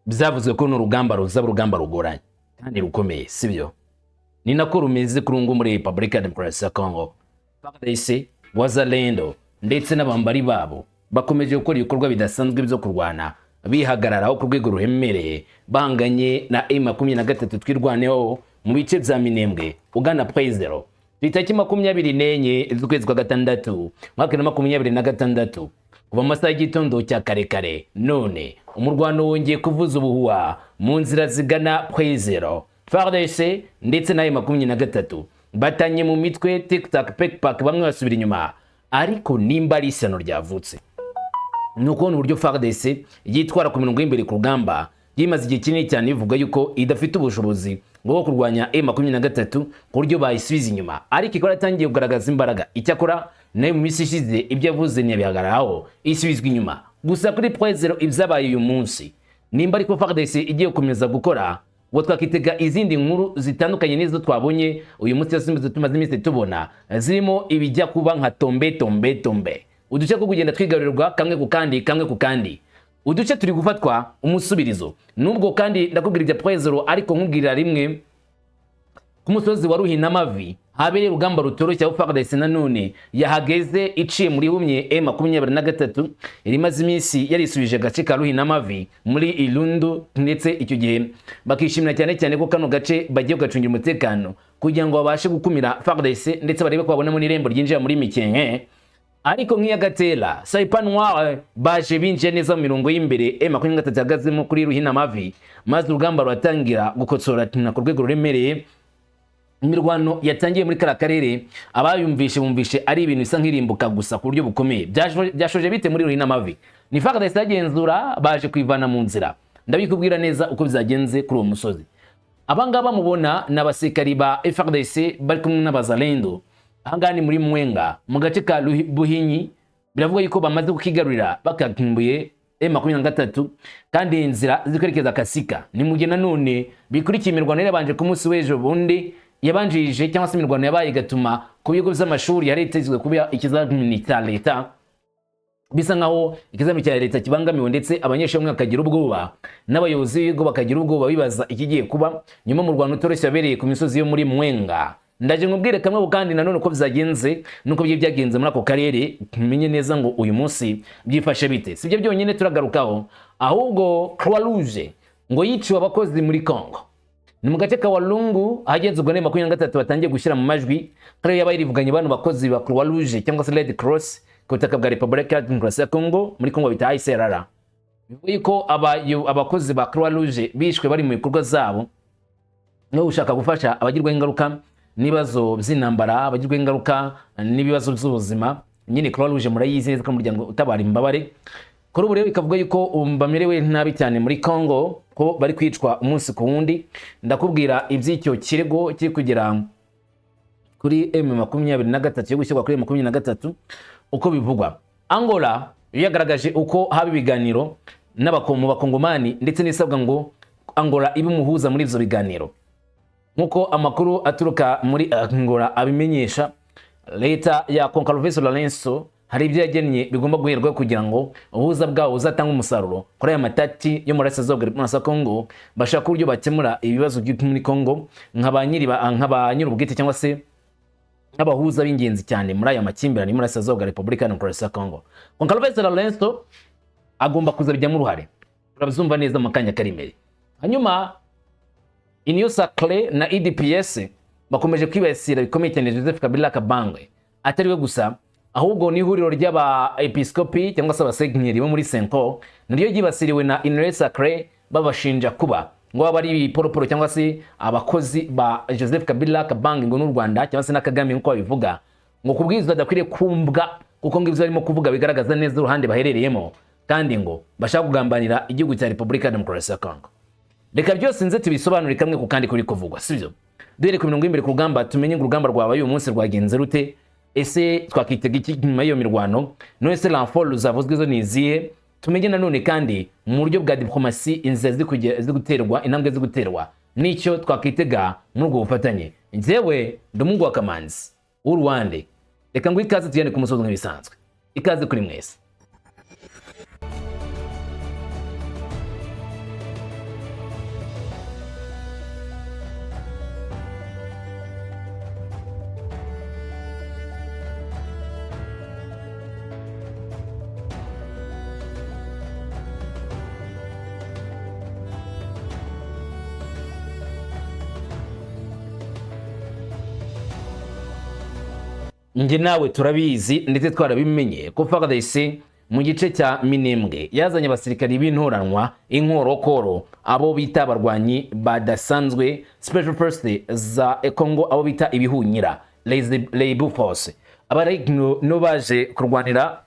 byavuzwe ko n'urugamba ruzaba urugamba rugoranye kandi rukomeye sibyo. Ni nako rumeze kuri ngo muri Republika Demokarasi ya Congo. FARDC, Wazalendo ndetse n'abambari babo bakomeje gukora ibikorwa bidasanzwe byo kurwana bihagararaho ku rwego ruhemereye banganye na M23 twirwaneho mu bice bya Minembwe ugana Prezero. Itariki 24 z'ukwezi kwa gatandatu mwaka 2026 kuva amasaha y'igitondo cya kare none umurwano wongeye kuvuza ubuhuha mu nzira zigana Prezero. FARDC ndetse na M23 batanye mu mitwe TikTok Pekpak bamwe basubira inyuma, ariko nimba ari isano ryavutse nuko uburyo FARDC yitwara ku mirongo y'imbere ku rugamba yimaze igihe kinini cyane ivuga yuko idafite ubushobozi bwo kurwanya M23 ku buryo bayisubiza inyuma, ariko ikora yatangiye kugaragaza imbaraga. Icyakora nayo mu minsi ishize ibyo yavuze ntiyabihagararaho isubizwa inyuma. Gusa kuri Prezero ibyabaye uyu munsi nimba ariko FARDC igiye gukomeza gukora ngo twakitega izindi nkuru zitandukanye n'izo twabonye uyu munsi yasimbize tumaze iminsi tubona zirimo ibijya kuba nka tombe uduce ko kugenda twigarurirwa kamwe ku kandi uduce turi gufatwa umusubirizo. Nubwo kandi ndakubwira ibya Prezero, ariko nkubwirira rimwe ku musozi wa Ruhinamavi habereye urugamba rutoroshye aho FARDC nanone yahageze iciye muri humye M23 irimaze iminsi yarisubije agace ka Ruhinamavi muri Ilundu, ndetse icyo gihe bakishimira cyane ko kano gace bagiye gacungira umutekano kugira ngo babashe gukumira FARDC ndetse barebe ko babonamo n'irembo ryinjira muri Mikenke. Ariko nk'iyagatera Saipan Noir baje binjiye neza mu mirongo y'imbere M23 yagazemo kuri Ruhinamavi, maze urugamba rwatangira gukotsora ku rwego ruremereye. Imirwano yatangiye muri kara karere abayumvishe bumvishe ari ibintu bisa nk'irimbuka gusa ku buryo bukomeye. Byashoje bite muri Ruhinamavi? Ni FARDC yagenzura baje kwivana mu nzira. Ndabikubwira neza uko bizagenze kuri uwo musozi. Abangaba mubona n'abasekari ba FARDC bari kumwe n'abazalendo ahangani muri Mwenga mu gace ka Buhinyi. Biravuga yuko bamaze kukigarurira bakakimbuye M23 kandi inzira zikwerekeza Kasika. Ni mu gihe nanone bikurikiye imirwano yabanje ku munsi w'ejo bundi yabanjirije cyangwa se imirwano yabaye gatuma ku bigo by'amashuri yaretezwe kuba ikizamini cya leta, bisa nkaho ikizamini cya leta kibangamiwe ndetse abanyeshuri bamwe bakagira ubwoba n'abayobozi b'ibigo bakagira ubwoba bibaza ikigiye kuba nyuma mu Rwanda utoroshye yabereye ku misozi yo muri Mwenga. Ndaje nkubwire kamwe kandi nanone uko byagenze nuko byagenze muri ako karere, menye neza ngo uyu munsi byifashe bite. Sibyo byonyine turagarukaho, ahubwo Croix Rouge ngo yiciwe abakozi muri Congo. Ni mu gace ka Walungu hagenzurwa na M23 batangiye gushyira mu majwi kare yabaye rivuganye bano bakozi ba Croix Rouge cyangwa se Red Cross ku butaka bwa Republika Demokarasi ya Congo, muri Congo bita ICRR. Bivuga yuko abakozi ba Croix Rouge bishwe bari mu bikorwa zabo no gushaka gufasha abagirwa ingaruka n'ibibazo by'intambara, abagirwa ingaruka n'ibibazo by'ubuzima. Nyine Croix Rouge murayizi neza ko umuryango utabara imbabare. Kuri ubu rero bikavuga yuko bamerewe nabi cyane muri Congo, ko bari kwicwa umunsi ku wundi. Ndakubwira iby'icyo kirego kiri kugera kuri M23 yo gushyirwa kuri M23 uko bivugwa. Angola yagaragaje uko haba ibiganiro n'abakomu bakongomani ndetse n'isabwa ngo Angola ibe umuhuza muri ivyo biganiro. Nkuko amakuru aturuka muri Angola abimenyesha, leta ya Concalves Lorenzo hari ibyo yagennye bigomba guherwa kugira ngo ubuhuza bwawo uzatanga umusaruro kuri aya matati yo muri Republika Congo, bashaka uburyo bakemura ibibazo byo muri Congo nk'abanyirubwite cyangwa se n'abahuza b'ingenzi cyane muri aya makimbirane muri Republika ya Congo. Concalves Lorenzo agomba kuzabijyamo uruhare, turabizumva neza mu kanya kari imbere. Hanyuma Union Sacrée na IDPS bakomeje kwibasira bikomeye cyane Joseph Kabila Kabange. Atari we gusa, ahubwo ni ihuriro ry'aba episkopi cyangwa se abasenyeri bo muri Senko niryo ryibasiriwe na Union Sacrée, babashinja kuba ngo bari ibiporoporo cyangwa se abakozi ba Joseph Kabila Kabange ngo n'u Rwanda cyangwa se na Kagame nko babivuga, ngo kubwirizwa adakwiriye kumbwa kuko ngo ibyo barimo kuvuga bigaragaza neza uruhande baherereyemo kandi ngo bashaka kugambanira igihugu cya Republika Demokarasi ya Congo. Reka byose nze tubisobanure kamwe ku kandi kuri kuvugwa, sibyo? Duhere ku mirongo y'imbere ku rugamba tumenye ngo urugamba rwabaye uyu munsi rwagenze rute, ese twakitega iki nyuma y'iyo mirwano, no ese l'enfort zavuzwe zo niziye, tumenye nanone kandi mu buryo bwa diplomasi inzira ziguterwa intambwe ziguterwa nicyo twakitega muri ubwo bufatanye. Njyewe Ndumungu wa Kamanzi w'Urwande, reka ngo ikaze tujyane ku musozo nk'ibisanzwe. Ikaze kuri mwese. nge nawe turabizi ndetse twarabimenye ko FARDC mu gice cya Minembwe yazanye abasirikari b'intoranwa inkorokoro abo bita abarwanyi badasanzwe special forces za Congo abo bita ibihunyira les Bufos abari no baje kurwanira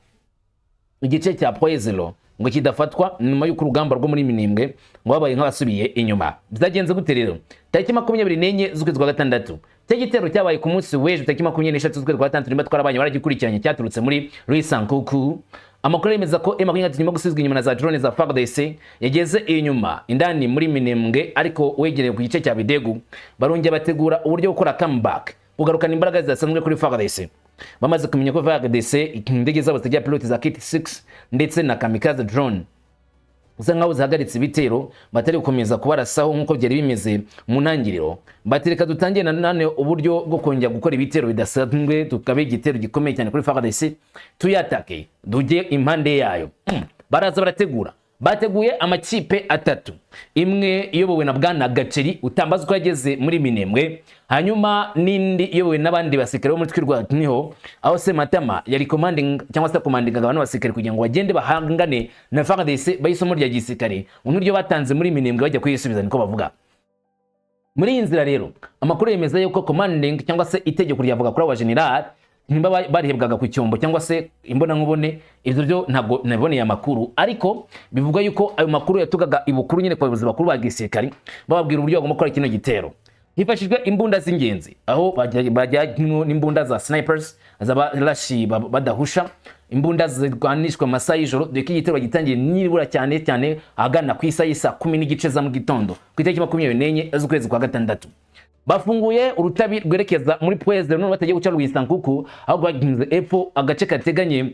igice cya Poezelo ngo kidafatwa nyuma y'uko urugamba rwo muri Minembwe ngo babaye nk'abasubiye inyuma. Byagenze gute rero? Tariki 24 z'ukwezi kwa gatandatu cy'igitero cyabaye ku munsi w'ejo tariki 23 z'ukwezi kwa gatandatu nimba twarabanye baragikurikiranye cyaturutse muri Rusankuku. Amakuru yemeza ko M23 nyuma gusizwe inyuma na za drone za FARDC yageze inyuma indani muri Minembwe ariko wegereye ku gice cya Bidegu barongera bategura uburyo bwo gukora comeback kugarukana imbaraga zidasanzwe kuri FARDC. Bamaze kumenya ko FARDC indege zabo zijya pilot za Kit 6 ndetse na kamikaze drone uza nkaho zihagaritse ibitero batari gukomeza kubarasaho nkuko byari bimeze mu ntangiriro. Batereka dutangiye nanone uburyo bwo kongera gukora ibitero bidasanzwe tukabe igitero gikomeye cyane kuri FARDC tuyatake dujye impande yayo. Baraza barategura bateguye amakipe atatu, imwe iyobowe na Bwana Gaceri utambaza ko yageze muri Minembwe, hanyuma nindi iyobowe n'abandi basikare bo muri twirwa niho aho Sematama yari commanding cyangwa se commanding abantu basikare kugira ngo bagende bahangane na FARDC bayisomo rya gisirikare unuryo batanze muri Minembwe bajya kuyisubiza niko bavuga. Muri inzira rero amakuru yemeza yuko commanding cyangwa se itegeko ryavuga kuri aba general nimba barihebwaga ku cyombo cyangwa se imbona nkubone ivyo byo ntabwo naboneye amakuru, ariko bivuga yuko ayo makuru yatugaga ibukuru nyine kwa bayobozi bakuru ba gisirikare bababwira uburyo bagomba gukora kino gitero hifashijwe imbunda z'ingenzi aho bajya n'imbunda za snipers z'abarashi badahusha, imbunda zirwanishwa amasaha y'ijoro dore ko igitero gitangiye nibura cyane agana ku isaha y'isa 10 n'igice za mu gitondo ku itariki 24 z'ukwezi kwa gatandatu. Bafunguye urutabi rwerekeza muri Poezelo none batagiye guca Rusankuku aho gwaginze epfo agace kateganye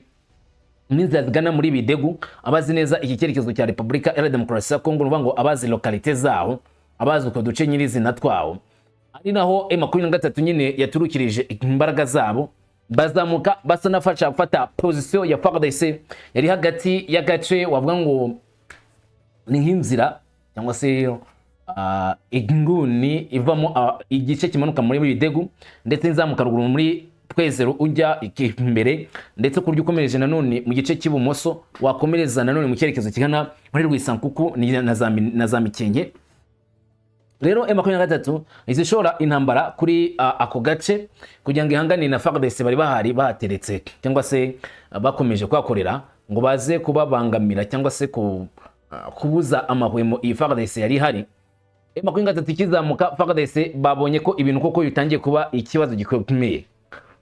n'inzira zigana muri Bidegu. Abazi neza iki cyerekezo cya Republika ya Demokarasi ya Kongo ngo abazi lokalite zaho abazi uko duce nyirizina twawo ari naho M23 nyine yaturukirije imbaraga zabo bazamuka basa nafasha gufata position ya FARDC yari hagati y'agace wavuga ngo ni nk'inzira cyangwa se inguni ivamo igice kimanuka muri Bidegu ndetse nzamuka ruguru muri Poezelo ujya imbere ndetse kuryo ukomereje nanone mu gice cy'ibumoso wakomereza nanone mu cyerekezo kigana muri Rusankuku na za Mikenke. Rero M23 izishora intambara kuri ako gace kugira ngo ihangane na FARDC bari bahari bateretse cyangwa se bakomeje kwakorera ngo baze kubabangamira cyangwa se kubuza amahwemo iyi FARDC yari hari. M23 kizamuka FARDC babonye ko ibintu koko bitangiye kuba ikibazo gikomeye.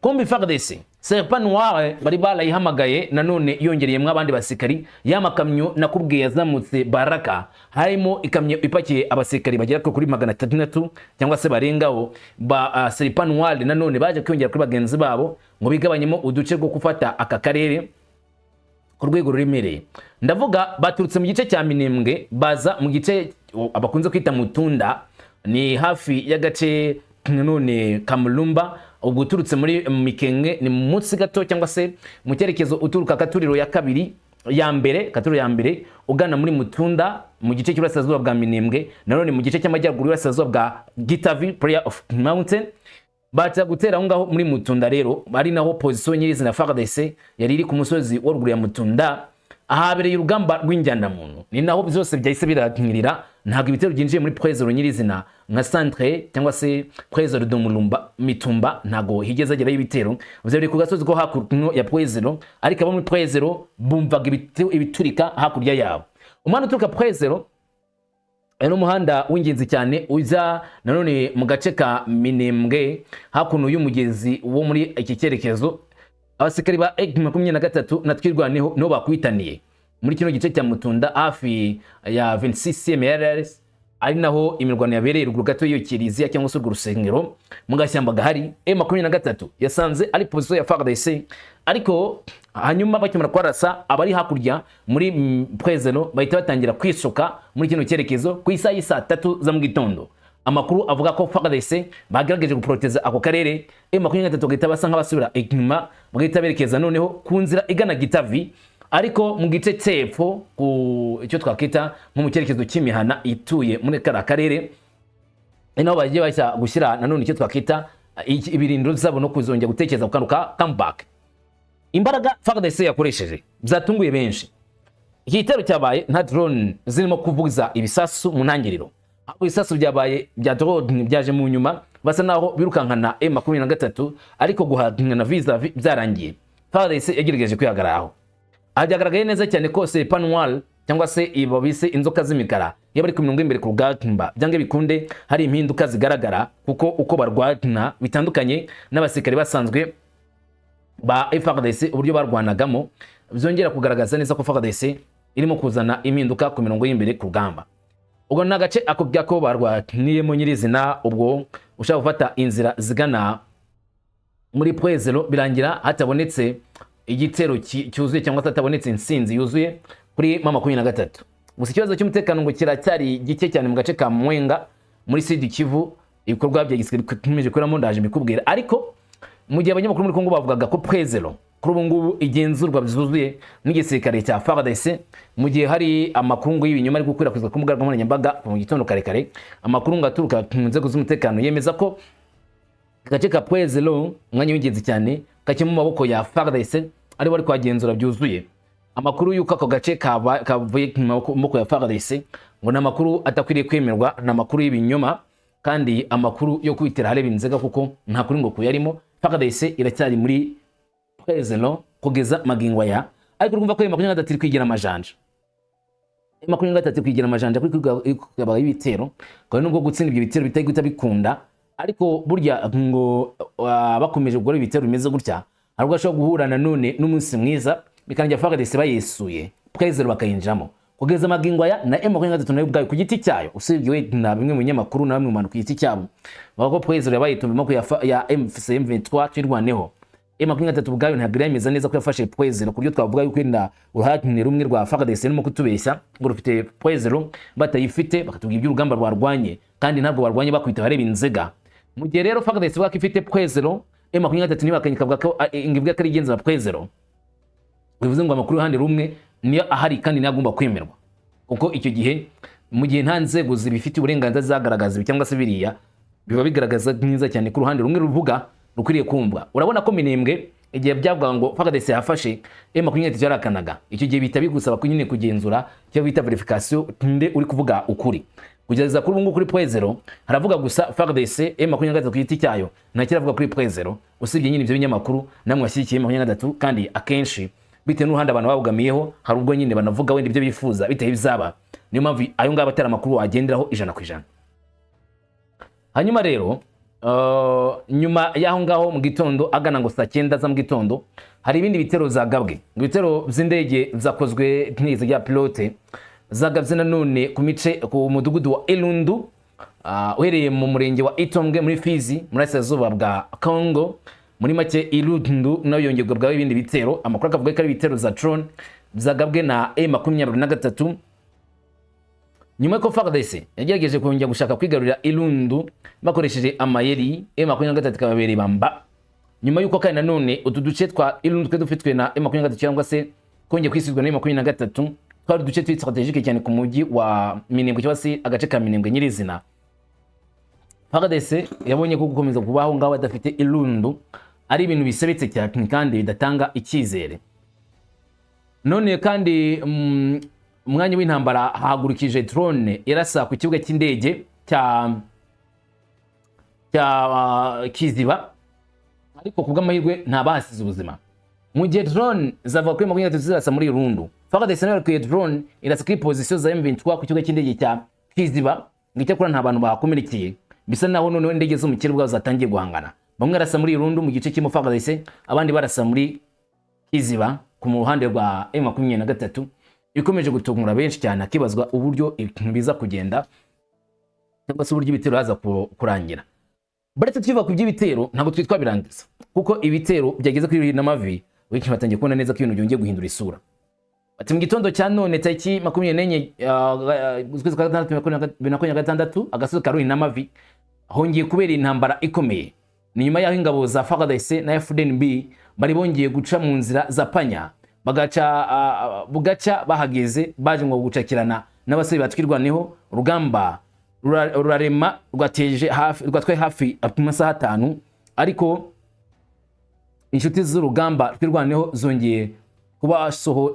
Kombi FARDC Serpent Noir bari barayihamagaye nanone yongereyemo abandi basikari yamakamyo nakubwiye yazamutse Baraka harimo ikamyo ipakiye abasikari bagera kuri 300 cyangwa se barengaho ba Serpent Noir nanone baje kwiyongera kuri bagenzi babo ngo bigabanyemo uduce rwo gufata aka karere ku rwego ruremereye. Ndavuga baturutse mu gice cya Minembwe baza mu gice abakunze kwita Mutunda ni hafi y'agace none Kamulumba uguturutse muri Mikenge ni munsi gato cyangwa se mu cyerekezo uturuka Katuriro ya kabiri ya mbere Katuriro ya mbere ugana muri Mutunda mu gice cy'Iburasirazuba bwa Minembwe nanone mu gice cy'amajyaruguru y'Iburasirazuba bwa Gitavi Prayer of Mountain baza gutera aho ngaho muri Mutunda. Rero bari naho position nyirizina FARDC yari iri ku musozi wa ruguru ya Mutunda ahabereye urugamba rw'injyana muntu ni naho byose byahise birankirira ntago ibitero byinjiye muri Poezelo nyirizina nka centre cyangwa se Poezelo de Mulumba Mitumba ntago higeze agera y'ibitero byari ku gasozi ko hakurya ya Poezelo ariko abo muri Poezelo bumvaga ibiturika hakurya yabo. Umwana uturuka Poezelo eno muhanda w'ingenzi cyane uza nanone mu gace ka Minembwe hakuno y'umugezi wo muri iki cyerekezo. Abasikari ba M23 natwirwaneho no bakwitaniye muri kino gice cya Mutunda hafi ya 26 MRS ari naho imirwano yabereye ruguru gato yo Kiriziya cyangwa se urusengero mu gashyamba gahari. M23 yasanze ari position ya FARDC ariko hanyuma bakimara kwarasa abari hakurya muri Poezelo bahita batangira kwisoka muri kino cyerekezo ku isaha y'isa 3 za mu gitondo. Amakuru avuga ko FARDC bagerageje guproteza ako karere M23 gahita basa nk'abasubira inyuma bagahita berekeza noneho ku nzira igana Gitavi ariko mu gice cyepfo ku icyo twakita nko mu cyerekezo cy'imihana ituye muri kara karere naho bagiye bashya gushyira nanone icyo twakita ibirindiro zabo no kuzongera gutekereza kukanduka comeback. Imbaraga FARDC yakoresheje byatunguye benshi. Iki gitero cyabaye nta drone zirimo kuvuza ibisasu mu ntangiriro, ahubwo ibisasu byabaye bya drone byaje mu nyuma, basa naho birukankana M23 ariko guhangana visa byarangiye. FARDC yagerageje kwihagararaho. Ahagaragaye neza cyane ko Sepanwal cyangwa se ibabise inzoka z'imikara yabari ku mirongo imbere ku rugamba byange bikunde hari impinduka zigaragara, kuko uko barwana bitandukanye n'abasikari basanzwe ba FARDC uburyo barwanagamo byongera kugaragaza neza ko FARDC irimo kuzana impinduka ku mirongo y'imbere ku rugamba. Ubwo nagace ako byako barwaniyemo nyirizina, ubwo ushaka gufata inzira zigana muri Pwezelo birangira hatabonetse igitero cyuzuye cyangwa hatabonetse insinzi yuzuye kuri M23. Gusa ikibazo cy'umutekano ngo kiracyari gike cyane mu gace ka Mwenga muri Sud Kivu, ibikorwa bya gisirikare bikomeje kuramo ndaje mbikubwira. Ariko mu gihe abanyamakuru muri Kongo bavugaga ko Pwezelo kuri ubu ngubu igenzurwa byuzuye n'igisirikare cya FARDC, mu gihe hari amakuru ngo y'ibinyoma ari gukwirakwizwa ku mbuga nkoranyambaga mu gitondo karekare, amakuru ngo aturuka mu nzego z'umutekano yemeza ko agace ka Pwezelo umwanya w'ingenzi cyane kake mu maboko ya FARDC ari bari kwagenzura byuzuye. Amakuru yuko ako gace kavuye mu maboko ya FARDC ngo na makuru atakwiriye kwemerwa, na makuru y'ibinyoma kandi amakuru yo kwitera hareba inzega, kuko nta kuri ngo kuyarimo. FARDC iracyari muri Pwezelo kugeza magingo ya, ariko urumva ko M23 iri kwigira amajanja. M23 kwigira amajanja kuri kugaba ibitero, kandi nubwo gutsinda ibyo bitero bitari guta bikunda, ariko burya ngo bakomeje gukora ibitero bimeze gutya harubwo ashobora guhura na none n'umunsi mwiza bikanjya FARDC bayesuye Pwezelo bakayinjiramo kugeza magingo ya. Na M23 nayo ubwayo ku giti cyayo, usibye na bimwe mu nyamakuru na bamwe mu bantu ku giti cyabo bavuga ko Pwezelo yabayitumba ko ya M23 twirwaneho. M23 ubwayo ntabwo yemeza neza ko yafashe Pwezelo, ku buryo twavuga yuko inda uruhare rumwe rwa FARDC no kutubeshya ngo rufite Pwezelo batayifite, bakatubwira iby'urugamba rwarwanye kandi ntabwo barwanye bakwita bareba inzega. Mu gihe rero FARDC baka ifite Pwezelo, M23 nibakanyika bavuga ko ingibwa kari igenzura Pwezelo, bivuze ngo amakuru handi rumwe niyo ahari kandi nagomba kwemerwa, kuko icyo gihe mu gihe nta nzego zibifite uburenganzira zagaragaza cyangwa se biriya biba bigaragaza neza cyane ku ruhande rumwe ruvuga rukwiriye kumva. Urabona ko Minembwe igihe byavuga ngo FARDC yafashe M23 yarakanaga, icyo gihe bita bigusaba ko nyine kugenzura cyo bita verification nde uri kuvuga ukuri. Kugeza kuri ubu kuri Pwezelo haravuga gusa FARDC M23 ku giti cyayo nta kiravuga kuri Pwezelo, usibye nyine ibyo binyamakuru namwe washyikiye M23, kandi akenshi bitewe n'uruhande abantu babugamiyeho hari ubwo nyine banavuga wenda ibyo bifuza biteye bizaba. Niyo mpamvu ayo ngabo atari amakuru wagenderaho 100%. Hanyuma rero nyuma y'aho ngaho mu gitondo agana ngo saa 9 za mu gitondo hari ibindi bitero zagabwe. Ibitero by'indege zakozwe n'izo ya pilote zagabye nanone ku mice ku mudugudu wa Elundu uhereye mu murenge wa Itombwe muri Fizi muri Asazuba bwa Kongo. Muri make Elundu nayo yongerwa bwa ibindi bitero, amakuru akavuga ko ari bitero za drone zagabwe na M23 nyuma ko FARDC yagerageje kongera gushaka kwigarurira Elundu bakoresheje amayeri. M23 kababereye bamba nyuma yuko kandi nanone utuduce twa Elundu twe dufitwe na M23 cyangwa se kongera kwisizwa na M23 twari duce twi strategique cyane ku mujyi wa Minembwe cyangwa se agace ka Minembwe nyirizina. FARDC yabonye ko gukomeza kubaho ngaho adafite Elundu ari ibintu bisebetse cyane kandi bidatanga icyizere. None kandi umwanya w'intambara hagurukije drone irasa ku kibuga cy'indege cya Kiziba, ariko kubw'amahirwe nta bahasize ubuzima. Mu gihe drone zava kuri M23 zirasa muri Rundu, FARDC nayo yakuye drone irasa kuri position za M23 ku kibuga cy'indege cya Kiziba, ngicyakora nta bantu bakomerekeye. Bisa naho none indege zo mu kirwa zatangiye guhangana, bamwe arasa muri Rundu mu gice cy'imo FARDC, abandi barasa muri Kiziba ku ruhande rwa M23. Ikomeje gutungura benshi cyane akibazwa uburyo biza kugenda cyangwa se uburyo ibitero haza kurangira. Baretse tukiva ku by'ibitero ntabwo twitwa birangiza, kuko ibitero byageze kuri n'amavi wiki batangiye kubona neza ko ibintu byongeye guhindura isura. Ati mu gitondo cya none tariki 24 ukwezi kwa 2026 agasozi ka Ruhina n'amavi hongeye kubera intambara ikomeye. Ni nyuma y'aho ingabo za FARDC na FDNB bari bongeye guca mu nzira za Panya bugaca bahageze baje ngo gucakirana n'abasore batwirwaneho. Urugamba rurarema rwatwaye hafi amasaha 5 ariko inshuti z'urugamba twirwaneho zongeye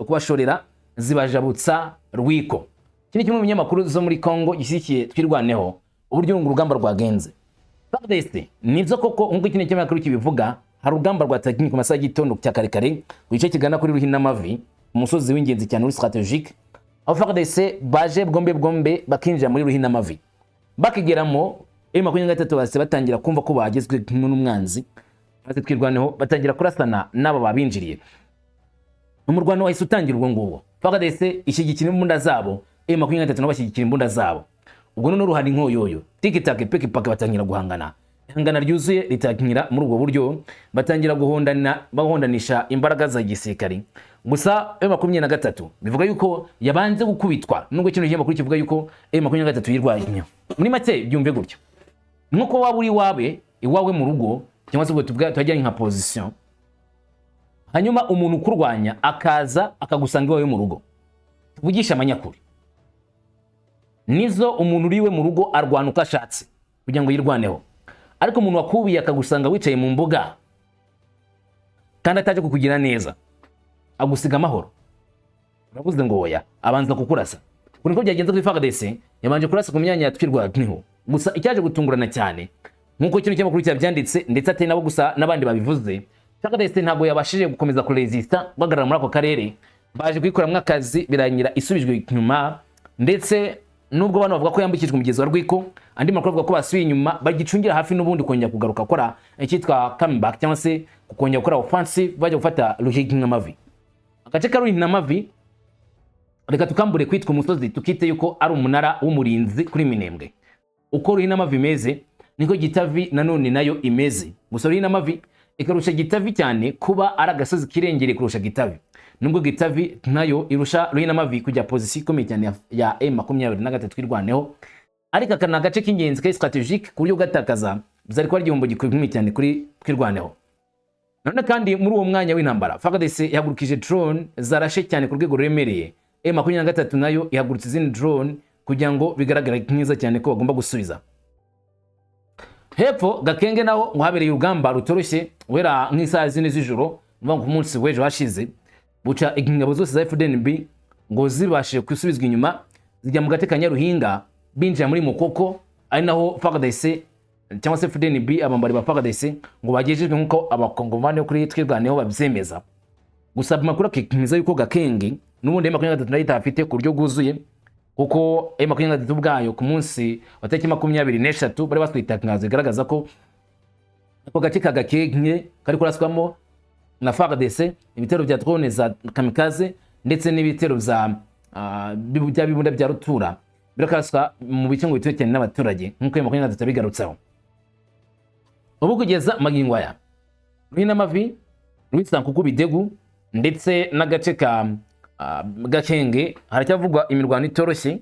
kubashorera zibajabutsa Rwiko. Kini kimwe mu binyamakuru zo muri Congo gishyigikiye twirwaneho uburyo urugamba rwagenze. FARDC nivyo koko nk'uko kino kinyamakuru kibivuga, hari urugamba rwatakinye ku masaha y'igitondo cya karekare wice kigana kuri Ruhinamavi, umusozi w'ingenzi cyane uri strategique, aho FARDC baje bwombe bakinjira muri Ruhinamavi. Bakigeramo M23 base batangira kumva ko bagezwe n'umwanzi, maze twirwaneho batangira kurasana n'abo babinjiriye. Umurwano wahise utangira ubwo nguwo. FARDC ishyigikira imbunda zabo, M23 bashyigikira imbunda zabo. Ubwo none ruhari nkoyoyo tikitake pekipake batangira guhangana. Ihangana ryuzuye ritakinyira muri ubwo buryo, batangira bahondanisha imbaraga za gisirikari. Gusa M23 bivuga yuko yabanze gukubitwa, nubwo kino kinyamakuru kivuga yuko M23 yirwaye inyo. Muri make byumve gutyo, nkuko waba uri iwawe mu rugo, cyangwa se ubwo tujyanye nka position, hanyuma umuntu ukurwanya akaza akagusanga iwawe mu rugo, tuvugisha amanyakuri. Nizo umuntu uriwe mu rugo arwana uko ashatse kugira ngo yirwaneho, ariko umuntu wakubiye akagusanga wicaye mu mbuga kandi ataje kukugira neza, agusiga amahoro, uravuze ngo oya, abanza kukurasa. Kuri ko byagenze kuri FARDC, yabanje kurasa ku myanya ya twirwaneho. Gusa icyaje gutungurana cyane, nkuko kino cy'amakuru cyabyanditse ndetse ate nabo gusa nabandi babivuze, FARDC ntabwo yabashije gukomeza kuresista bagarara muri ako karere, baje kwikoramwa akazi biranyira isubijwe inyuma. Ndetse nubwo bano bavuga ko yambikijwe umugezi wa Rwiko, andi makuru avuga ko basubiye inyuma bagicungira hafi n'ubundi kongera kugaruka akora icyitwa comeback, cyangwa se kongera gukora offensive bajya gufata Ruhinamavi. Agace ka Ruhinamavi reka tukambure kwitwa umusozi tukite yuko ari umunara w'umurinzi kuri Minembwe. Uko Ruhinamavi imeze niko Gitavi nanone nayo imeze. Gusa Ruhinamavi ikarusha Gitavi cyane kuba ari agasozi kirengere kurusha Gitavi, nubwo Gitavi nayo irusha Ruhinamavi kujya position ikomeye cyane ya M23 twirwaneho. Ariko aka na gace k'ingenzi ka strategique kuri gatakaza bizari kwa igihombo gikomeye cyane kuri twirwaneho. None kandi muri uwo mwanya w'intambara FARDC yahagurukije drone zarashe cyane ku rwego ruremereye. M23 nayo ihagurutse izindi drone kugira ngo bigaragare nkiza cyane ko bagomba gusubiza. Hepfo Gakenge naho ngo habereye urugamba rutoroshye wera nk'isaha zine z'ijoro, mva ku munsi w'ejo hashize, buca ingabo zose za FDNB ngo zibashije kusubizwa inyuma zijya mu gace ka Nyaruhinga binjira muri Mukoko, ari naho FARDC cyangwa se FDNB abambari ba FARDC ngo bagejejwe nkuko abakongomani kuri twirwaneho babyemeza. Gusa amakuru akikimiza yuko Gakenge n'ubundi M23 nayo itafite ku buryo bwuzuye, kuko M23 ubwayo ku munsi wa tariki 23 bari batwita nkazo igaragaza ko ako gace ka Gakenge kari kuraswamo na FARDC ibitero bya drone za kamikaze ndetse n'ibitero za bibunda bya rutura birakaswa mu bice ngo bituye cyane n'abaturage nkuko M23 bigarutseho. Ubu kugeza magingo aya Ruhinamavi, Rwisankuku, Bidegu ndetse n'agace ka Gakenge haracyavugwa imirwano itoroshye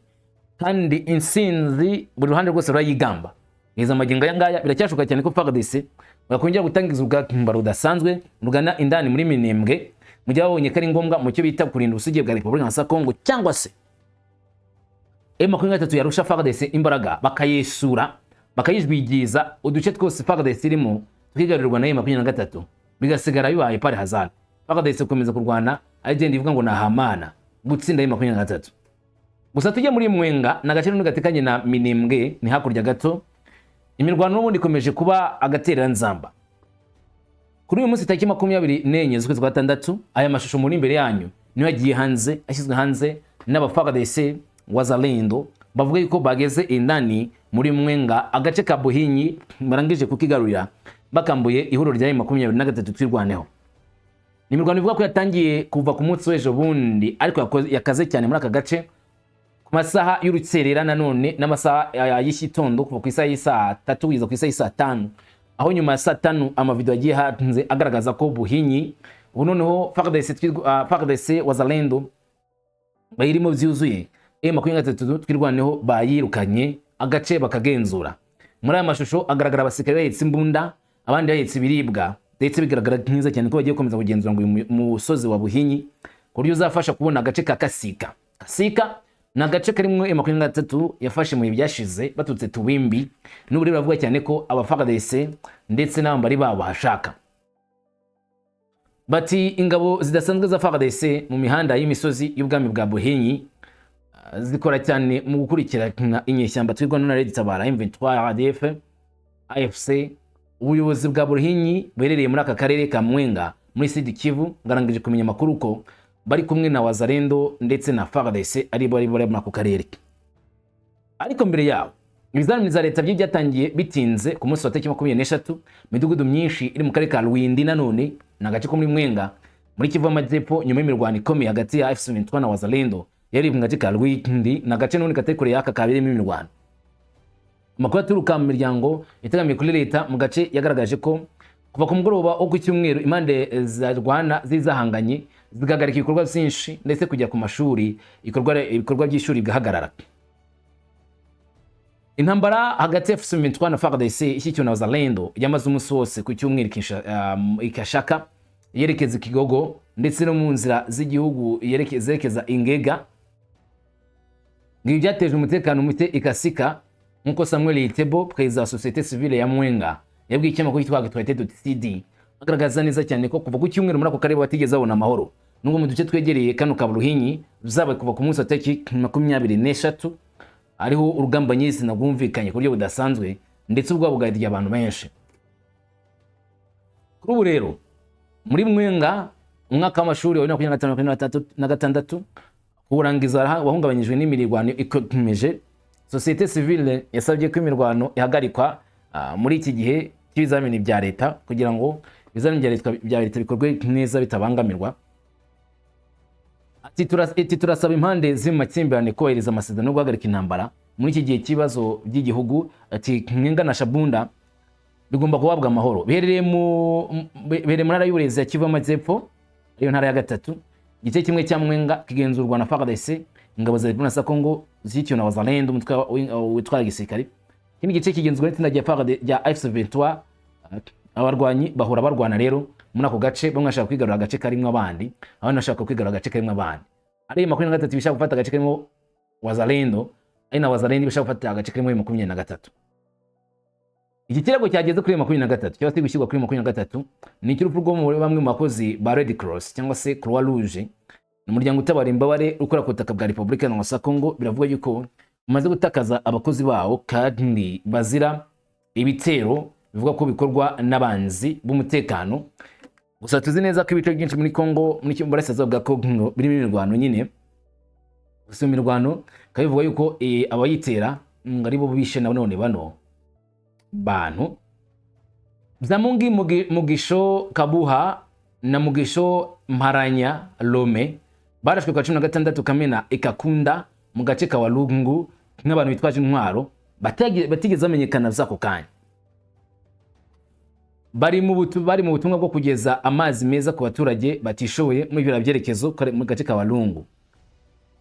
kandi insinzi buri ruhande rwose rurayigamba. Iza magingo aya ngaya biracyashoka cyane ko FARDC bakongera gutangiza ubwakimba rudasanzwe rugana indani muri Minembwe, mu gihe babonye ko ari ngombwa mu cyo bita kurinda ubusugiye bwa Repubulika ya Kongo, cyangwa se M23 yarusha FARDC imbaraga bakayesura bakayijwigiza uduce twose FARDC irimo tukigarurirwa na M23 bigasigara bibaye pare hazana. FARDC komeza kurwana agenda ivuga ngo nahamana gutsinda M23. Gusa tujye muri Mwenga na gace n'ugatekanye na Minembwe ni hakurya gato, imirwano n'ubundi ikomeje kuba agaterera nzamba. Kuri uyu munsi tariki 24 z'ukwezi kwa gatandatu, aya mashusho muri imbere yanyu niyo yagiye hanze, ashyizwe hanze n'aba FARDC Wazalendo bavuga yuko bageze indani muri Mwenga, agace ka Buhinyi barangije kukigarurira bakambuye ihuriro rya M23 twirwaneho. Ni imirwano ivuga ko yatangiye kuva ku munsi w'ejo bundi, ariko yakaze cyane muri aka gace ku masaha y'urutserera nanone n'amasaha y'ishitondo kuva ku isaha y'isa 3 kugeza ku isaha y'isa 5, aho nyuma ya saa 5 amavideo yagiye hanze agaragaza ko Buhinyi ubu noneho FARDC Wazalendo bayirimo byuzuye, M23 twirwaneho bayirukanye agace bakagenzura. Muri aya mashusho agaragara abasirikare bahetse imbunda, abandi bahetse ibiribwa, ndetse bigaragara nkiza cyane ko bagiye komeza kugenzura ngo umusozi wa Buhinyi ku buryo uzafasha kubona agace ka Kasika. Kasika nagace karimwo M23 yafashe mu byashize batutse Tuwimbi n'uburi bavuga cyane ko abafardc ndetse n'abambari babo hashaka. Bati ingabo zidasanzwe za FARDC mu mihanda y'imisozi y'ubwami bwa Buhinyi zikora cyane mu gukurikirana inyeshyamba twirwa na Red Tabara M23 ADF AFC. Ubuyobozi bwa Buhinyi berereye muri aka karere ka Mwenga muri Sud Kivu ngarangije kumenya makuru ko bari kumwe na Wazalendo ndetse na FARDC ari bari muri ako karere. Ariko mbere yawo ibizamini za leta byatangiye bitinze ku munsi wa 23 midugudu myinshi iri mu karere ka Rwindi nanone nagace ko muri Mwenga muri Kivu Amajyepfo nyuma y'imirwano ikomeye hagati ya AFC/M23 na Wazalendo yari mu gace ka Rwindi nagace none katari kure yaka kaberemo imirwano. Amakuru aturuka mu miryango itegamiye kuri leta mu gace yagaragaje ko kuva ku mugoroba wo ku cyumweru impande za Rwanda zizahanganye zigagarika ibikorwa byinshi ndetse kujya ku mashuri ibikorwa by'ishuri bigahagarara. Intambara hagati ya AFC/M23 na FARDC ishyikiwe na Wazalendo yamaze umunsi wose ku cyumweru ikashaka yerekeza Kigogo ndetse no mu nzira z'igihugu yerekeza Ingega. Ngibi byateje umutekano muke ikasika nkuko Samuel Itebo perezida wa societe civile ya Mwenga yabwiye ikinyamakuru cyitwa Actualité.cd agaragaza neza cyane ko kuva ku cyumweru muri ako karere batigeze abona amahoro nubwo mu duce twegereye kano ka Buhinyi zabaye kuva ku munsi wa 23 ariho urugamba nyisi nagumvikanye ku buryo budasanzwe ndetse ubwo bugahirya abantu benshi. Kuri ubu rero muri Mwenga umwaka w'amashuri wa 2025-2026 kurangiza wahungabanyijwe n'imirwano ikomeje. Societe civile yasabye ko imirwano ihagarikwa muri iki gihe cy'ibizamini bya leta kugira ngo ibizamini bya leta bikorwe neza bitabangamirwa. Ati turasaba impande z'amakimbirane kohereza amasezerano no guhagarika intambara muri iki gihe kibazo by'igihugu. Ati Mwenga na Shabunda bigomba kuhabwa amahoro. Biherereye mu ntara y'uburezi ya Kivu Amajyepfo ariyo ntara ya gatatu. Igice kimwe cya Mwenga kigenzurwa na FARDC ingabo za Repubulika ya Kongo zishyikiwe na Wazalendo umutwe witwara gisirikare. Ikindi gice kigenzurwa n'itsinda rya FARDC rya AFC/M23. Abarwanyi bahora barwana rero muri ako gace bamwe bashaka kwigarura agace karimo abandi abandi bashaka kwigarura agace karimo abandi. Ari 23 bishaka gufata agace karimo Wazalendo ari na Wazalendo bashaka gufata agace karimo 23. Iki kirego cyageze kuri 23 cyangwa se gushyirwa kuri 23 ni cy'urupfu rwo muri bamwe mu bakozi ba Red Cross cyangwa se Croix Rouge umuryango utabara imbabare ukora ku butaka bwa Repubulika ya Kongo. Biravuga yuko umaze gutakaza abakozi bawo kandi bazira ibitero bivuga ko bikorwa n'abanzi b'umutekano. Gusa tuzi neza ko ibice byinshi muri Kongo muri Burasirazuba bwa Kongo birimo imirwano nyine. Gusa imirwano kabivuga yuko abayitera ngari bo bishe none bano bantu Byamungi Mugisho Kabuha na Mugisho Mparanya Lome barashwe kwa 16 Kamena Ikakunda mu gace ka Walungu nk'abantu bitwaje intwaro batigeze bamenyekana zako kanya. Bari mu butumwa bwo kugeza amazi meza ku baturage batishoboye muri byo byerekezo mu gace ka Walungu.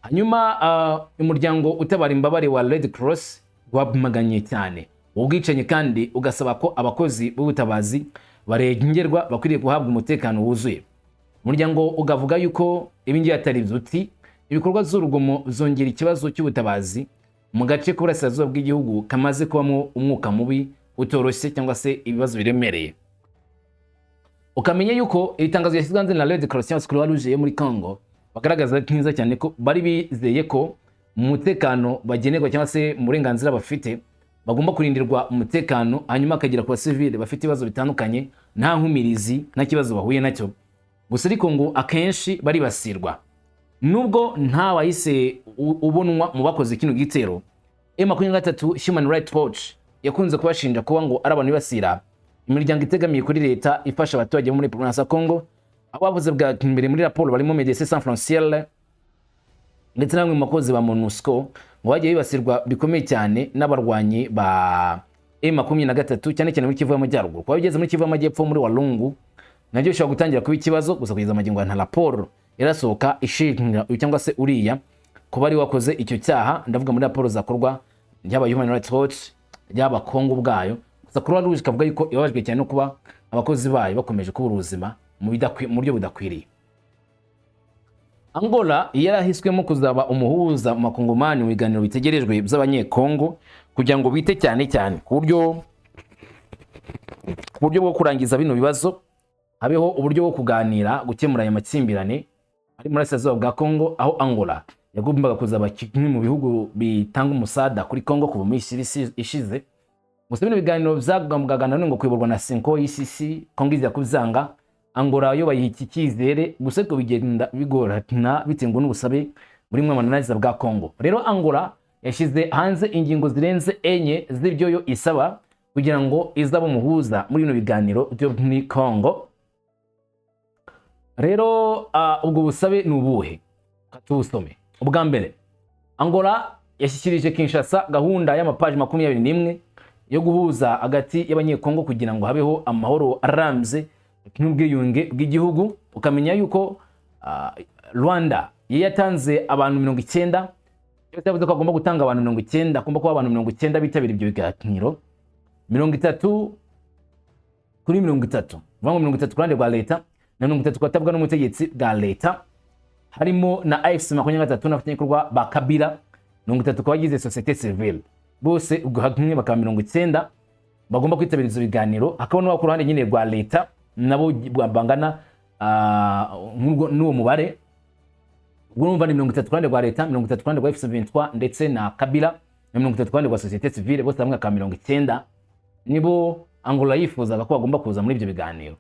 Hanyuma umuryango utabara imbabare wa Red Cross wabumaganye cyane ubwicenye kandi ugasaba ko abakozi b'ubutabazi barengerwa bakwiriye guhabwa umutekano wuzuye. Umuryango ugavuga yuko ibingi atari byuti ibikorwa z'urugomo zongera ikibazo cy'ubutabazi mu gace k'Uburasirazuba bw'igihugu kamaze kubamo umwuka mubi utoroshye cyangwa se ibibazo biremereye. Ukamenya yuko ibitangazo yashyizwe hanze na Red Cross cyangwa Croix Rouge muri Congo bagaragaza neza cyane ko bari bizeye ko mu mutekano bagenerwa cyangwa se mu burenganzira bafite bagomba kurindirwa umutekano hanyuma akagira ku basivile bafite ibibazo bitandukanye nta nkumirizi nta kibazo bahuye nacyo. Gusa ariko ngo akenshi bari basirwa nubwo nta wahise ubonwa mu bakoze kino gitero. M23 Human Rights Watch yakunze kubashinja kuba ngo ari abantu basira imiryango itegamiye kuri leta ifasha abaturage muri Province ya Congo. Abavuze bwa imbere muri raporo barimo Médecins Sans Frontières ndetse namwe mu makozi ba MONUSCO ngo bagiye bibasirwa bikomeye cyane n'abarwanyi ba M23 cyane cyane muri Kivu y'Amajyaruguru. Kwa bigeze muri Kivu y'Amajyepfo muri Walungu nabyo bishobora gutangira kuba ikibazo. Gusa kugeza amagingo nta raporo yarasohoka ishinga cyangwa se uriya kuba ari wakoze icyo cyaha. Ndavuga muri raporo zakorwa y'aba Human Rights Watch y'aba Kongo bwayo. Gusa Croix Rouge kavuga yuko yabajwe cyane no kuba abakozi bayo bakomeje kubura ubuzima mu buryo budakwiriye. Angola yarahiswemo kuzaba umuhuza mu makongomani mu biganiro bitegerejwe by'abanyekongo kugira ngo bite cyane cyane ku buryo bwo kurangiza bino bibazo, habeho uburyo bwo kuganira gukemura aya makimbirane ari muri Burasirazuba bwa Kongo, aho Angola yagombaga kuzaba kimwe mu bihugu bitanga umusada kuri Kongo kuva muri ishize. Gusa bino biganiro byagambwaga nanone ngo kuyoborwa na Senko ICC, Kongo iza kubyanga, Angola yo bayiki cyizere, gusa ko bigenda bigorana bitewe n'ubusabe muri mwe mananiza bwa Kongo. Rero Angola yashize hanze ingingo zirenze enye z'ibyo yo isaba kugira ngo izaba umuhuza muri bino biganiro byo muri Kongo. Rero ubwo busabe ni ubuhe? Katusome. Ubwa mbere, Angola yashyikirije Kinshasa gahunda y'amapaji 21 yo guhuza hagati y'abanyekongo kugira ngo habeho amahoro arambye n'ubwiyunge bw'igihugu. Ukamenya yuko Rwanda yatanze abantu 90, yavuze ko agomba gutanga abantu 90, agomba kuba abantu 90 bitabira ibyo biganiro, 30 kuri 30, vango 30 kurande rwa leta na 30 kwatabwa n'umutegetsi bwa leta, harimo na AFC 23 n'abanyakorwa ba Kabila, 30 kwagize societe civile, bose ubwo hamwe bakaba 90 bagomba kwitabira izo biganiro. Hakaba no ku ruhande nyine rwa leta nabo bangana n'uwo mubare, ubwo numva ni 30 kurande rwa leta, 30 kurande rwa AFC 23 ndetse na Kabila, na 30 kurande rwa societe civile, bose hamwe akaba 90 nibo Angola yifuzaga ko bagomba kuza muri ibyo biganiro.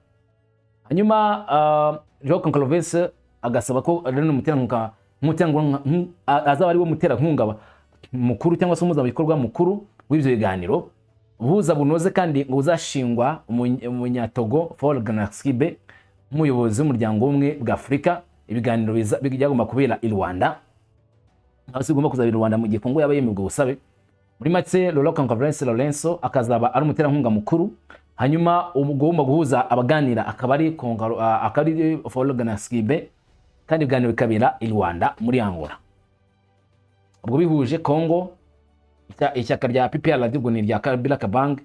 Hanyuma Joao Concalves agasaba ko rero umuterankunga azaba ari wo muterankunga mukuru cyangwa se umuzabikorwa mukuru w'ibyo biganiro, ubuhuza bunoze kandi ngo uzashingwa umunyatogo Faure Gnassingbe nk'umuyobozi w'umuryango umwe bwa Afurika. Ibiganiro byagomba kubera i Rwanda, aho sigomba kuzabira i Rwanda mu gihe Kongo yaba yemejwe ubusabe. Muri make Laurent Concalves Lorenzo akazaba ari umuterankunga mukuru, hanyuma ugomba guhuza abaganira akaba ari Faure Gnassingbe, kandi ibiganiro bikabera i Rwanda muri Angola. Ubwo bihuje Kongo, ishyaka rya PPR ubwo ni rya Kabila Kabange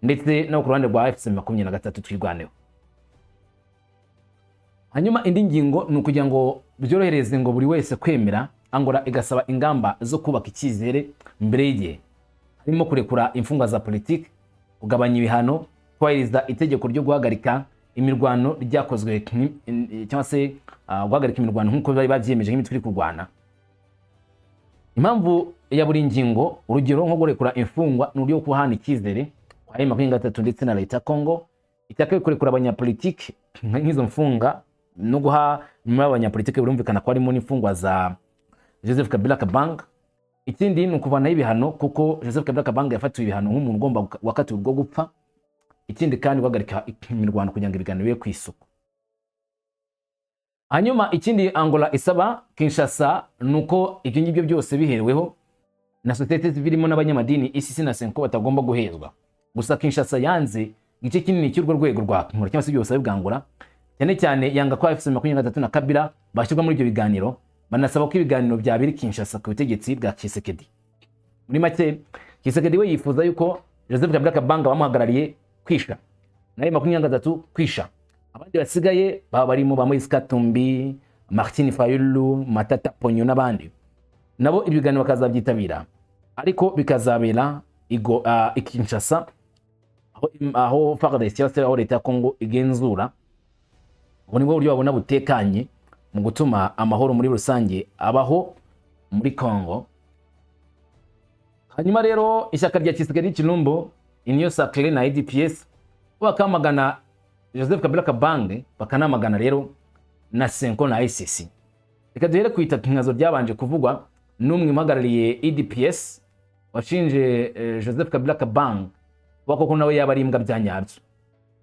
ndetse no ku ruhande rwa AFC 23 twirwaneho. Hanyuma indi ngingo ni ukugira ngo byorohereze ngo buri wese kwemera, Angola igasaba ingamba zo kubaka icyizere mbere y'igihe, harimo kurekura imfungwa za politiki, kugabanya ibihano, kwahiriza itegeko ryo guhagarika imirwano ryakozwe cyangwa se guhagarika imirwano nk'uko bari babyemeje nk'imitwe iri kurwana. Impamvu ya buri ngingo, urugero nko gurekura imfungwa n'uburyo bwo kuhana icyizere kwa M23 ndetse na leta Kongo, itaka kurekura abanyapolitiki nk'izo mfunga no guha muri abanyapolitiki burumvikana ko harimo n'imfungwa za Joseph Kabila Kabange. Ikindi ni ukuvanaho ibihano kuko Joseph Kabila Kabange yafatiwe ibihano nk'umuntu ugomba wakatiwe urwo gupfa. Ikindi kandi guhagarika imirwano kugira ngo ibiganiro bibe kwisuku. Hanyuma ikindi Angola isaba Kinshasa nuko ibyo ngibyo byose bihereweho na societe civile n'abanyamadini ICC na Senko batagomba guhezwa. Gusa Kinshasa yanze igice kinini cy'urwo rwego rwa Angola cyangwa se byose bigangura, cyane cyane yanga ko AFC 23 na Kabila bashyirwa muri ibyo biganiro, banasaba ko ibiganiro byabiri Kinshasa ku butegetsi bwa Tshisekedi. Muri make Tshisekedi we yifuza yuko Joseph Kabila Kabange bamuhagarariye kwisha na M23 kwisha, abandi basigaye baba barimo ba Moise Katumbi, Martin Fayulu, Matata Ponyo n'abandi nabo ibiganiro bakazabyitabira, ariko bikazabera Kinshasa aho FARDC cyangwa se aho leta ya Kongo igenzura. Ubu ni bwo buryo babona butekanye mu gutuma amahoro muri rusange abaho muri Kongo. Hanyuma rero ishyaka rya Tshisekedi Chilombo, Union Sacrée na UDPS bakamagana Joseph Kabila Kabange, bakanamagana rero na Senko na ICC. Reka duhere ku itakingazo ryabanje kuvugwa n'umwe mpagarariye UDPS washinje Joseph Kabila Kabange bako nawe yaba ari imbwa byanyabyo.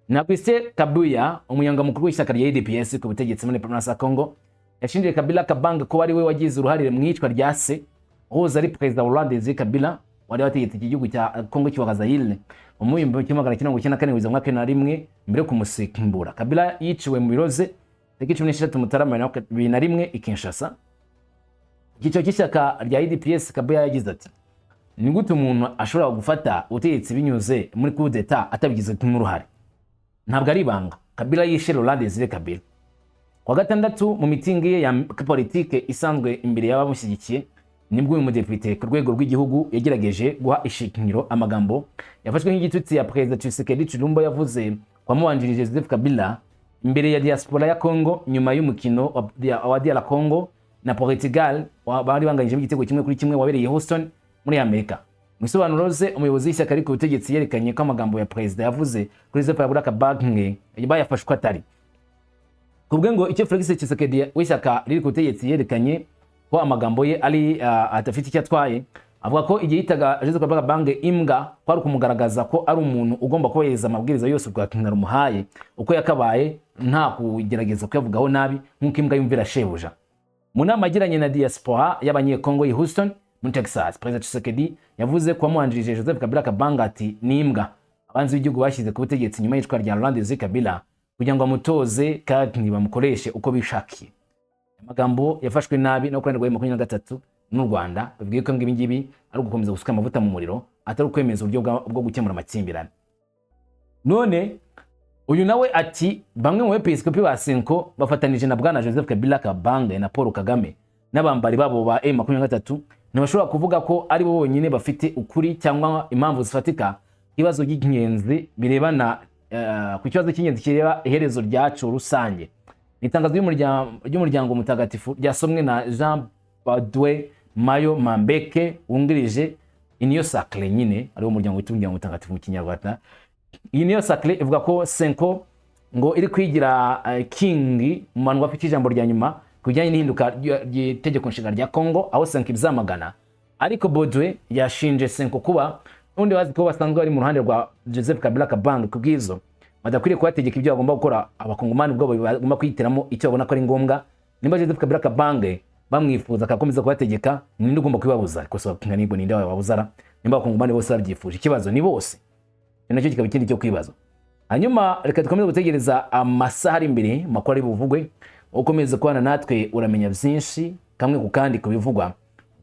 Nakwise Kabuya, umuyanga mukuru w'ishyaka rya UDPS ku butegetsi muri Province ya Kongo, yashinje Kabila Kabange ko ari we wagize uruhare mu icwa rya se uhoze ari Perezida Laurent Kabila wari wategetse igihugu cya Kongo cy'wa Zaire mu 1994 mwaka na rimwe mbere kumusimbura. Kabila yiciwe mu biroze tariki 16 Mutarama 2001 i Kinshasa. Igice cy'ishyaka rya UDPS Kabuya yagize ati: ni gute umuntu ashobora gufata ubutegetsi binyuze muri coup d'etat atabigize nk'uruhare? Ntabwo ari ibanga. Kabila yishe Laurent Kabila Kwa gatandatu mu mitingi ye ya politike isanzwe imbere y'abamushyigikiye nibwo uyu mudepite ku rwego rw'igihugu yagerageje guha ishingiro amagambo yafashwe nk'igitutsi ya Perezida Tshisekedi Tshilombo yavuze kwa mubanjirije Joseph Kabila imbere ya diaspora ya Congo nyuma y'umukino wa DR Congo na Portugal bari banganyije igitego kimwe kuri kimwe wabereye Houston muri Amerika. Mu isobanuro ze umuyobozi w'ishyaka ariko ubutegetsi yerekanye ko amagambo ya Perezida yavuze kuri Joseph Kabila bayafashwe atari kubwe ngo icyo Felix Tshisekedi w'ishyaka riri ku butegetsi yerekanye ko amagambo ye ari atafite icyo atwaye, avuga ko igihe yitaga Joseph Kabila imbwa kwari kumugaragaza ko ari umuntu ugomba kubahiriza amabwiriza yose bwa Kinga rumuhaye uko yakabaye nta kugerageza kuyavugaho nabi nk'uko imbwa yumvira shebuja. Mu nama yagiranye na diaspora y'abanyekongo i Houston muri Texas, Perezida Tshisekedi yavuze ko wamubanjirije Joseph Kabila ati ni imbwa abanzi b'igihugu bashyize ku butegetsi nyuma y'icwa rya Laurent Desire Kabila kugira ngo amutoze kandi bamukoreshe uko bishakiye. Amagambo yafashwe nabi no kuranirwa 2023 n'u Rwanda bivuga ko ibi ngibi ari gukomeza gusuka amavuta mu muriro atari ukwemeza uburyo bwo gukemura amakimbirane. None uyu nawe ati bamwe mu bepiskopi ba Senko bafatanije na bwana Joseph Kabila na Paul Kagame n'abambari babo ba M23 ntibashobora kuvuga ko ari bo bonyine bafite ukuri cyangwa impamvu zifatika ikibazo cy'ingenzi birebana ku kibazo cy'ingenzi kireba iherezo ryacu rusange. Itangazo ry'umuryango mutagatifu ryasomwe na Jean Badwe Mayo Mambeke wungirije Union Sacrée nyine ari wo muryango w'umuryango mutagatifu mu Kinyarwanda. Union Sacrée ivuga ko Senko ngo iri kwigira king mu manwa afite ijambo rya nyuma kujyanye n'ihinduka ry'itegeko nshinga rya Congo aho Senko ibizamagana, ariko Badwe yashinje Senko kuba undi bazi ko basanzwe ari mu ruhande rwa Joseph Kabila kubwizo badakwiriye kubategeka ibyo bagomba gukora abakongomani ubwo bagomba kwihitiramo icyo babona ko ari ngombwa. Nimba Joseph Kabila bamwifuza akakomeza kubategeka ninde ugomba kwibabuza? Ariko so kinganibwo ninde wababuzara nimba abakongomani bose babyifuje? Ikibazo ni bose, nacyo kikaba ikindi cyo kwibaza. Hanyuma reka dukomeze gutegereza amasaha ari imbere makuru ari buvugwe. Ukomeze kubana natwe uramenya byinshi kamwe ku kandi kubivugwa.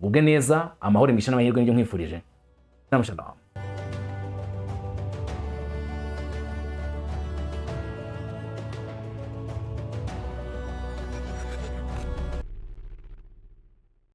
Ubwe neza amahoro imisha n'amahirwe n'ibyo nkwifurije. Shalom.